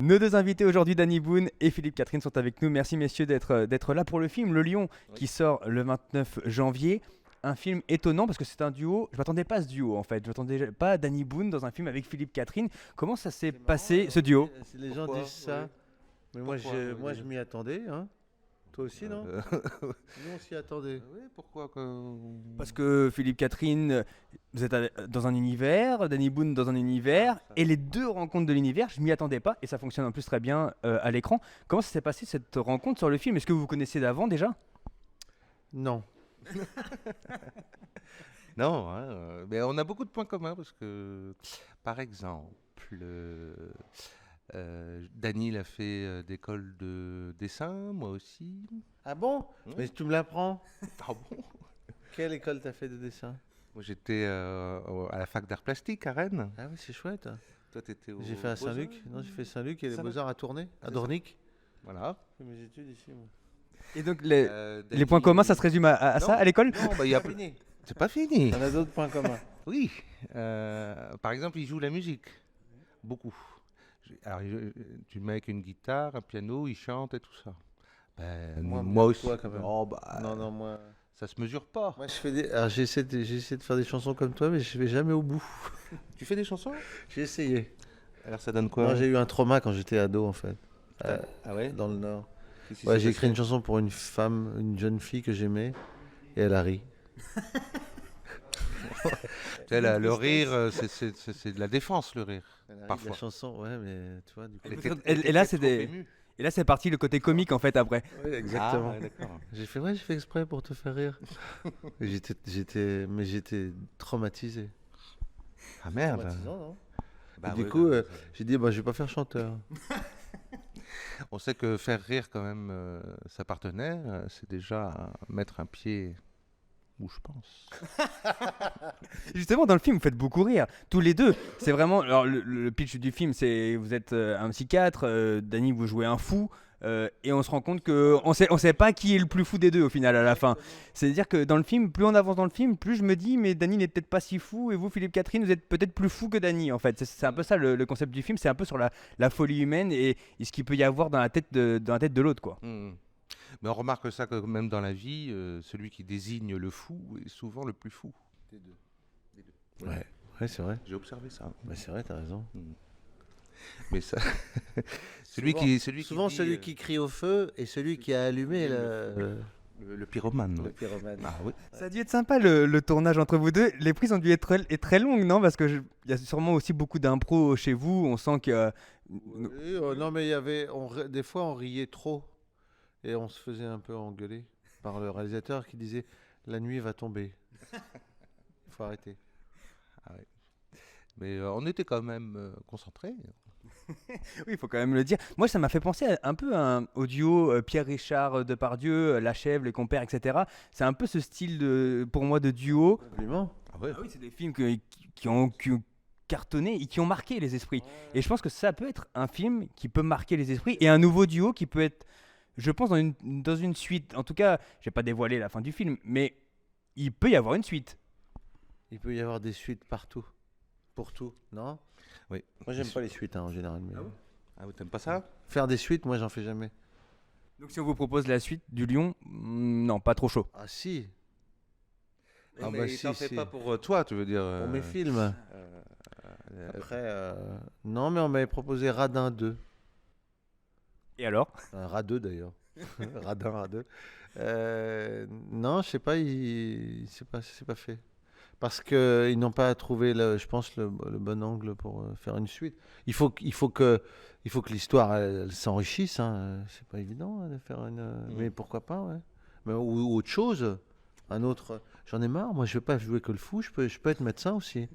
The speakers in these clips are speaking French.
Nos deux invités aujourd'hui, Danny Boone et Philippe Catherine, sont avec nous. Merci messieurs d'être là pour le film Le Lion qui sort le 29 janvier. Un film étonnant parce que c'est un duo. Je m'attendais pas à ce duo en fait. Je m'attendais pas à Danny Boone dans un film avec Philippe Catherine. Comment ça s'est C'est marrant, passé ce duo? les gens Pourquoi? disent ça, Oui. mais moi, Pourquoi, moi oui. je m'y attendais. Hein. Toi aussi, non? Nous, on s'y attendait. Oui, pourquoi Parce que Philippe Catherine, vous êtes dans un univers, Danny Boone dans un univers, ça. et les deux rencontres de l'univers, je m'y attendais pas, et ça fonctionne en plus très bien à l'écran. Comment ça s'est passé cette rencontre sur le film? Est-ce que vous vous connaissez d'avant déjà? Non. Non, hein, mais on a beaucoup de points communs parce que, par exemple, Dany il a fait d'école de dessin, moi aussi. Ah bon? Ouais. Mais tu me l'apprends. Ah bon? Quelle école t'as fait de dessin? Moi j'étais à la fac d'art plastique à Rennes. Ah oui, c'est chouette. Toi t'étais au J'ai fait à Beaux-Arts. Saint-Luc. Non, j'ai fait Saint-Luc et les Saint-Luc. Beaux-Arts à Tournai, à C'est ça. Dornic. Voilà. J'ai fait mes études ici, moi. Et donc les Dany- points communs, ça se résume à Non, ça à l'école? Non, bah il y a Fini. C'est pas fini. On a d'autres points communs. Oui. Par exemple, il joue la musique. Beaucoup. Alors, tu le mets avec une guitare, un piano, il chante et tout ça. Ben, Moi, moi mieux que aussi. toi, quand même. Oh, bah, Non, non, moi. ça se mesure pas. Moi, je fais des. Alors, j'ai essayé de faire des chansons comme toi, mais je vais jamais au bout. Tu fais des chansons? J'ai essayé. Alors, ça donne quoi? Non, j'ai eu un trauma quand j'étais ado, en fait, Ah ouais? dans le Nord. Qu'est-ce qui Ouais, s'est j'ai écrit une passé? chanson pour une femme, une jeune fille que j'aimais, et elle a ri. Tu sais, le rire, c'est de la défense, le rire. Elle a ri de Parfois. la chanson, ouais, mais tu vois, du coup. Et là, c'est trop des- émue. Et là, c'est parti le côté comique en fait après. Ouais, exactement. Ah, ouais, d'accord. Ouais, j'ai fait exprès pour te faire rire. Et j'étais traumatisé. Ah merde. Traumatisant, non? Bah Et du ouais, coup, bah, j'ai dit, bah, je vais pas faire chanteur. on sait que faire rire quand même sa partenaire, c'est déjà mettre un pied où je pense. Justement, dans le film, vous faites beaucoup rire, tous les deux. C'est vraiment. Alors, le pitch du film, c'est vous êtes un psychiatre, Danny, vous jouez un fou, et on se rend compte que on sait pas qui est le plus fou des deux au final à la fin. C'est-à-dire que dans le film, plus on avance dans le film, plus je me dis, mais Danny n'est peut-être pas si fou, et vous, Philippe Catherine, vous êtes peut-être plus fou que Danny en fait. C'est un peu ça le concept du film, c'est un peu sur la folie humaine et ce qu'il peut y avoir dans la tête de l'autre, quoi. Hmm. Mais on remarque ça que même dans la vie, celui qui désigne le fou est souvent le plus fou des deux. Ouais, ouais, c'est vrai. J'ai observé ça. Bah, c'est vrai, t'as raison. Mais ça, Souvent, celui qui crie au feu et celui qui a allumé le pyromane. le Ouais. pyromane. Ah oui. Ça a dû être sympa le tournage entre vous deux. Les prises ont dû être très longues, non? Parce que il y a sûrement aussi beaucoup d'impro chez vous. On sent que. Oui, non, mais il y avait, des fois, on riait trop et on se faisait un peu engueuler par le réalisateur qui disait la nuit va tomber. Il faut arrêter. Ah ouais. Mais on était quand même concentrés. Oui, il faut quand même le dire. Moi, ça m'a fait penser un peu au duo Pierre Richard Depardieu, La Chèvre, Les Compères, etc. C'est un peu ce style pour moi de duo. Compliment. Ah ouais. Ah oui, c'est des films qui ont cartonné et qui ont marqué les esprits. Et je pense que ça peut être un film qui peut marquer les esprits et un nouveau duo qui peut être, je pense, dans une suite. En tout cas, je vais pas dévoiler la fin du film, mais il peut y avoir une suite. Il peut y avoir des suites partout. Pour tout, non? Oui. Moi, j'aime pas les suites en général. Mais Ah oui, t'aimes pas ça? faire des suites, moi, j'en fais jamais. Donc si on vous propose la suite du Lion, non, pas trop chaud. Ah si, Ah mais bah si, t'en fais si. pas pour toi, tu veux dire. pour mes films. Après, non, mais on m'avait proposé Radin 2. Et alors? Un Radin d'ailleurs. Radin, Radin. Non, je sais pas, c'est pas fait. Parce qu'ils n'ont pas trouvé, je pense, le bon angle pour faire une suite. Il faut que l'histoire elle s'enrichisse. Hein. C'est pas évident hein, de faire une. Mais pourquoi pas, ouais. Mais, ou autre chose. Un autre. J'en ai marre. Moi, je veux pas jouer que le fou. Je peux être médecin aussi.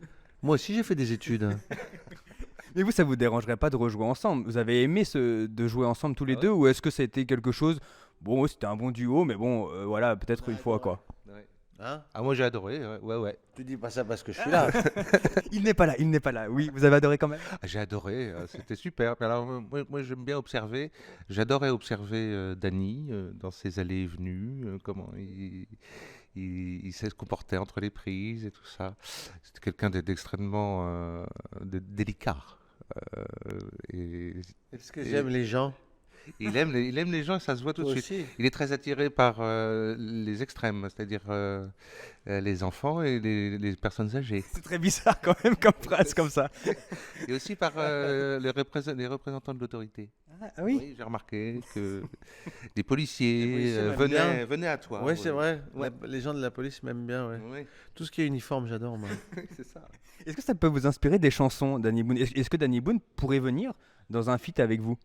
Moi aussi, j'ai fait des études. Mais vous, ça vous dérangerait pas de rejouer ensemble? Vous avez aimé de jouer ensemble tous les Ah ouais. deux ou est-ce que c'était quelque chose? Bon, ouais, c'était un bon duo, mais bon, voilà, peut-être une fois quoi. Ouais. Hein? Ah moi j'ai adoré, ouais. Tu dis pas ça parce que je suis là. Il n'est pas là, il n'est pas là. Oui, vous avez adoré quand même. Ah, j'ai adoré, c'était super. Mais alors, moi, j'aime bien observer. J'adorais observer Dany dans ses allées et venues, comment il sait se comporter entre les prises et tout ça. C'était quelqu'un d'extrêmement délicat. Et Est-ce que j'aime les gens? il aime les gens, ça se voit tout de Toi suite. aussi. Il est très attiré par les extrêmes, c'est-à-dire les enfants et les personnes âgées. C'est très bizarre quand même comme phrase comme ça. Et aussi par les représentants de l'autorité. Ah oui. Oui, j'ai remarqué que les Les policiers policiers m'aiment bien. venaient à toi. Ouais, c'est vrai. Ouais. Les gens de la police m'aiment bien, ouais. Oui, Tout ce qui est uniforme, j'adore, moi. c'est ça. Est-ce que ça peut vous inspirer des chansons Danny Boone? Est-ce que Danny Boone pourrait venir dans un feat avec vous?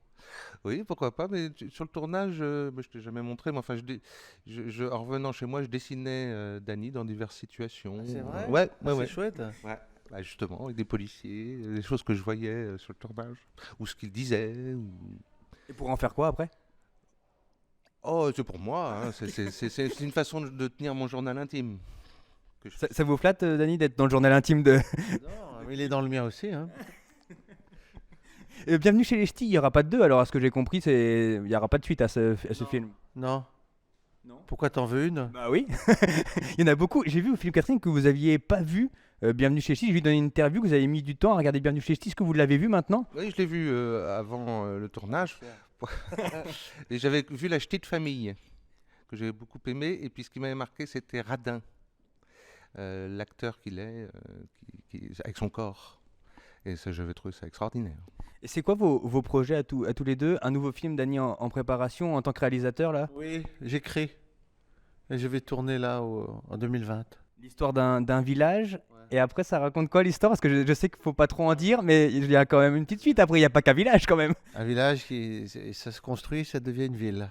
Oui, pourquoi pas, mais sur le tournage, je t'ai jamais montré, mais enfin, en revenant chez moi, je dessinais Danny dans diverses situations. C'est vrai? Ouais, ouais, C'est ouais. chouette. Ouais. Bah, justement, avec des policiers, des choses que je voyais sur le tournage, ou ce qu'ils disaient. Et pour en faire quoi après? Oh, c'est pour moi, hein, c'est une façon de tenir mon journal intime. Ça vous flatte, Danny, d'être dans le journal intime de. Non, mais il est dans le mien aussi, hein. Bienvenue chez les Ch'tis, il n'y aura pas de 2, alors à ce que j'ai compris, il n'y aura pas de suite à ce film. Non. Non. Pourquoi t'en veux une? Bah oui, il y en a beaucoup. J'ai vu au Philippe Catherine que vous aviez pas vu Bienvenue chez les Ch'tis. J'ai vu dans une interview que vous avez mis du temps à regarder Bienvenue chez les Ch'tis. Est-ce que vous l'avez vu maintenant? Oui, je l'ai vu avant le tournage. Et j'avais vu La Ch'tite Famille, que j'avais beaucoup aimé. Et puis ce qui m'avait marqué, c'était Radin, l'acteur qu'il est, avec son corps. Et ça, j'avais trouvé ça extraordinaire. Et c'est quoi vos projets à tous les deux? Un nouveau film, Danny, en préparation en tant que réalisateur là? Oui, j'écris. Et je vais tourner là en 2020. L'histoire d'un village. Et après, ça raconte quoi l'histoire? Parce que je sais qu'il faut pas trop en dire, mais il y a quand même une petite suite. Après, il n'y a pas qu'un village quand même. Un village ça se construit, ça devient une ville.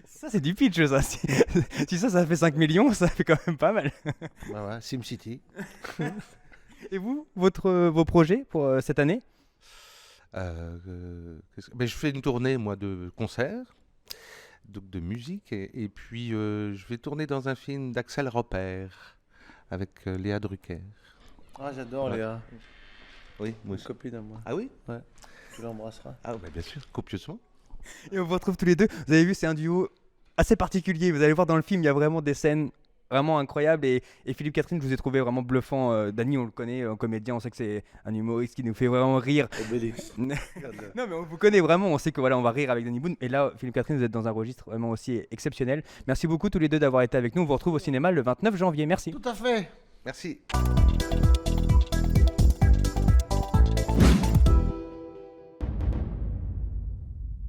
Ça, c'est du pitch, ça. Si ça fait 5 millions, ça fait quand même pas mal. Voilà, SimCity. Et vous, vos projets pour cette année? Ben, je fais une tournée, moi, de concerts, donc de musique, et puis je vais tourner dans un film d'Axel Repère avec Léa Drucker. Ah, j'adore Ouais. Léa. Oui, moi Une aussi. copine à moi. Ah oui? Tu l'embrasseras. Ah bah, bien sûr, copieusement. Et on vous retrouve tous les deux. Vous avez vu, c'est un duo assez particulier. Vous allez voir dans le film, il y a vraiment des scènes vraiment incroyables. Et Philippe Catherine, je vous ai trouvé vraiment bluffant. Danny, on le connaît, un comédien, on sait que c'est un humoriste qui nous fait vraiment rire. Obélix. Non, mais on vous connaît vraiment, on sait que voilà, on va rire avec Danny Boone. Et là, Philippe Catherine, vous êtes dans un registre vraiment aussi exceptionnel. Merci beaucoup tous les deux d'avoir été avec nous. On vous retrouve au cinéma le 29 janvier. Merci. Tout à fait. Merci.